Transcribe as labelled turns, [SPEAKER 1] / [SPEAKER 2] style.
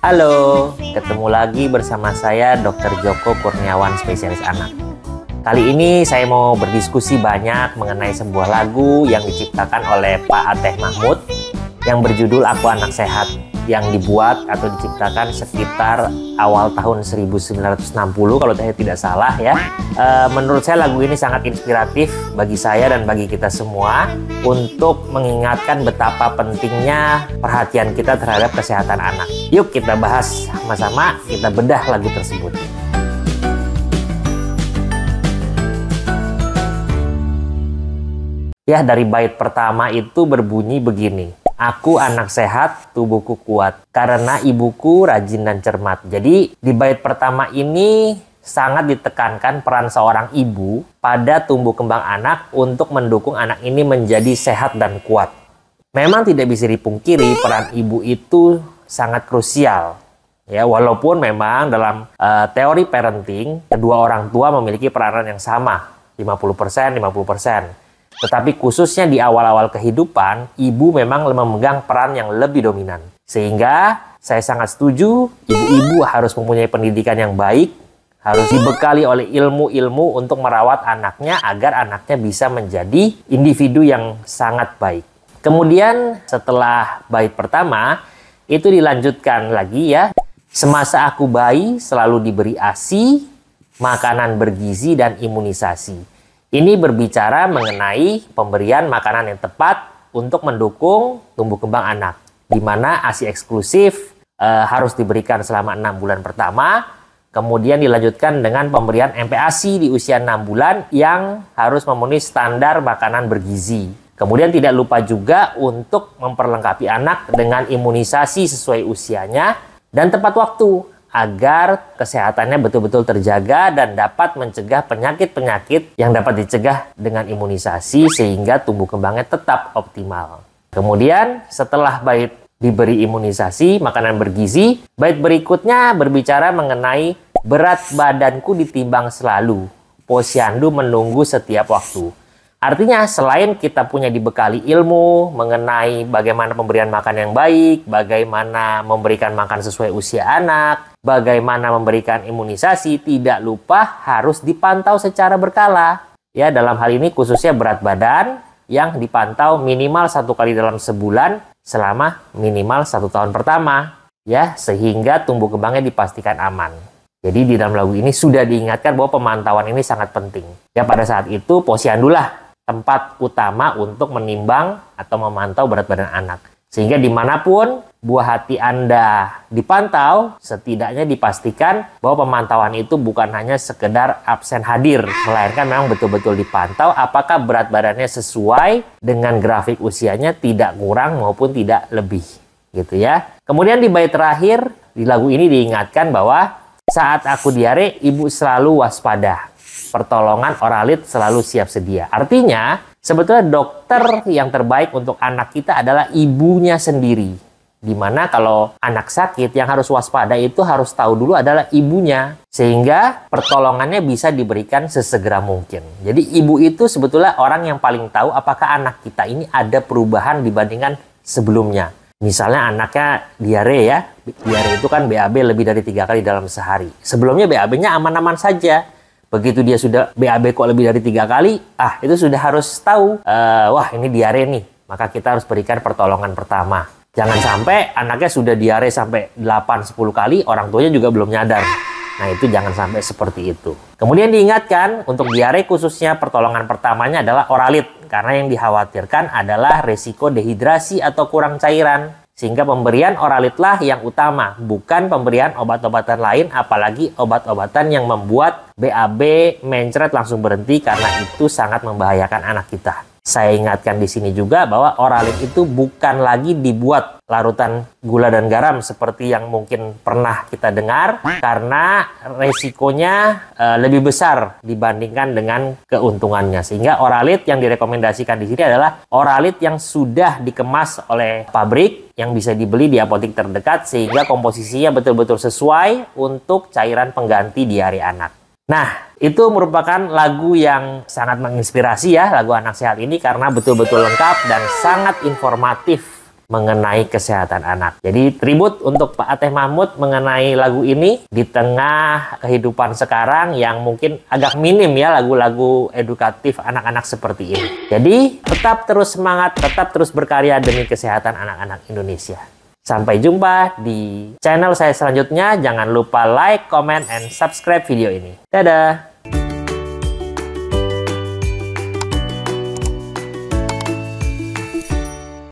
[SPEAKER 1] Halo, ketemu lagi bersama saya Dr. Joko Kurniawan, spesialis anak. Kali ini saya mau berdiskusi banyak mengenai sebuah lagu yang diciptakan oleh Pak Ateh Mahmud yang berjudul Aku Anak Sehat, yang dibuat atau diciptakan sekitar awal tahun 1960 kalau saya tidak salah ya. Menurut saya lagu ini sangat inspiratif bagi saya dan bagi kita semua untuk mengingatkan betapa pentingnya perhatian kita terhadap kesehatan anak. Yuk kita bahas sama-sama, kita bedah lagu tersebut. Ya, dari bait pertama itu berbunyi begini. Aku anak sehat, tubuhku kuat, karena ibuku rajin dan cermat. Jadi di bait pertama ini sangat ditekankan peran seorang ibu pada tumbuh kembang anak untuk mendukung anak ini menjadi sehat dan kuat. Memang tidak bisa dipungkiri peran ibu itu sangat krusial. Ya, walaupun memang dalam teori parenting, kedua orang tua memiliki peranan yang sama, 50%, 50%. Tetapi khususnya di awal-awal kehidupan, ibu memang memegang peran yang lebih dominan. Sehingga saya sangat setuju, ibu-ibu harus mempunyai pendidikan yang baik, harus dibekali oleh ilmu-ilmu untuk merawat anaknya agar anaknya bisa menjadi individu yang sangat baik. Kemudian setelah bait pertama, itu dilanjutkan lagi ya. Semasa aku bayi selalu diberi ASI, makanan bergizi dan imunisasi. Ini berbicara mengenai pemberian makanan yang tepat untuk mendukung tumbuh kembang anak. Di mana ASI eksklusif harus diberikan selama 6 bulan pertama. Kemudian dilanjutkan dengan pemberian MPASI di usia 6 bulan yang harus memenuhi standar makanan bergizi. Kemudian tidak lupa juga untuk memperlengkapi anak dengan imunisasi sesuai usianya dan tepat waktu, agar kesehatannya betul-betul terjaga dan dapat mencegah penyakit-penyakit yang dapat dicegah dengan imunisasi sehingga tumbuh kembangnya tetap optimal. Kemudian setelah bait diberi imunisasi, makanan bergizi, bait berikutnya berbicara mengenai berat badanku ditimbang selalu, posyandu menunggu setiap waktu. Artinya selain kita punya dibekali ilmu mengenai bagaimana pemberian makan yang baik, bagaimana memberikan makan sesuai usia anak, bagaimana memberikan imunisasi, tidak lupa harus dipantau secara berkala. Ya, dalam hal ini khususnya berat badan yang dipantau minimal 1 kali dalam sebulan selama minimal 1 tahun pertama. Ya, sehingga tumbuh kembangnya dipastikan aman. Jadi di dalam lagu ini sudah diingatkan bahwa pemantauan ini sangat penting. Ya, pada saat itu posyandulah tempat utama untuk menimbang atau memantau berat badan anak. Sehingga dimanapun buah hati Anda dipantau, setidaknya dipastikan bahwa pemantauan itu bukan hanya sekedar absen hadir, melainkan memang betul-betul dipantau apakah berat badannya sesuai dengan grafik usianya, tidak kurang maupun tidak lebih. Gitu ya. Kemudian di bait terakhir, di lagu ini diingatkan bahwa saat aku diare, ibu selalu waspada. Pertolongan oralit selalu siap sedia. Artinya, sebetulnya dokter yang terbaik untuk anak kita adalah ibunya sendiri. Dimana kalau anak sakit, yang harus waspada itu harus tahu dulu adalah ibunya. Sehingga pertolongannya bisa diberikan sesegera mungkin. Jadi ibu itu sebetulnya orang yang paling tahu apakah anak kita ini ada perubahan dibandingkan sebelumnya. Misalnya anaknya diare ya. Diare itu kan BAB lebih dari 3 kali dalam sehari. Sebelumnya BAB-nya aman-aman saja. Begitu dia sudah BAB kok lebih dari 3 kali, itu sudah harus tahu, wah ini diare nih. Maka kita harus berikan pertolongan pertama. Jangan sampai anaknya sudah diare sampai 8-10 kali, orang tuanya juga belum nyadar. Nah itu jangan sampai seperti itu. Kemudian diingatkan, untuk diare khususnya pertolongan pertamanya adalah oralit. Karena yang dikhawatirkan adalah resiko dehidrasi atau kurang cairan. Sehingga pemberian oralitlah yang utama, bukan pemberian obat-obatan lain, apalagi obat-obatan yang membuat BAB mencret langsung berhenti karena itu sangat membahayakan anak kita. Saya ingatkan di sini juga bahwa oralit itu bukan lagi dibuat larutan gula dan garam seperti yang mungkin pernah kita dengar, karena resikonya lebih besar dibandingkan dengan keuntungannya. Sehingga oralit yang direkomendasikan di sini adalah oralit yang sudah dikemas oleh pabrik, yang bisa dibeli di apotek terdekat, sehingga komposisinya betul-betul sesuai untuk cairan pengganti diare anak. Nah, itu merupakan lagu yang sangat menginspirasi ya, lagu Anak Sehat ini, karena betul-betul lengkap dan sangat informatif mengenai kesehatan anak. Jadi tribut untuk Pak Ateh Mahmud mengenai lagu ini di tengah kehidupan sekarang yang mungkin agak minim ya lagu-lagu edukatif anak-anak seperti ini. Jadi tetap terus semangat, tetap terus berkarya demi kesehatan anak-anak Indonesia. Sampai jumpa di channel saya selanjutnya. Jangan lupa like, comment, and subscribe video ini. Dadah!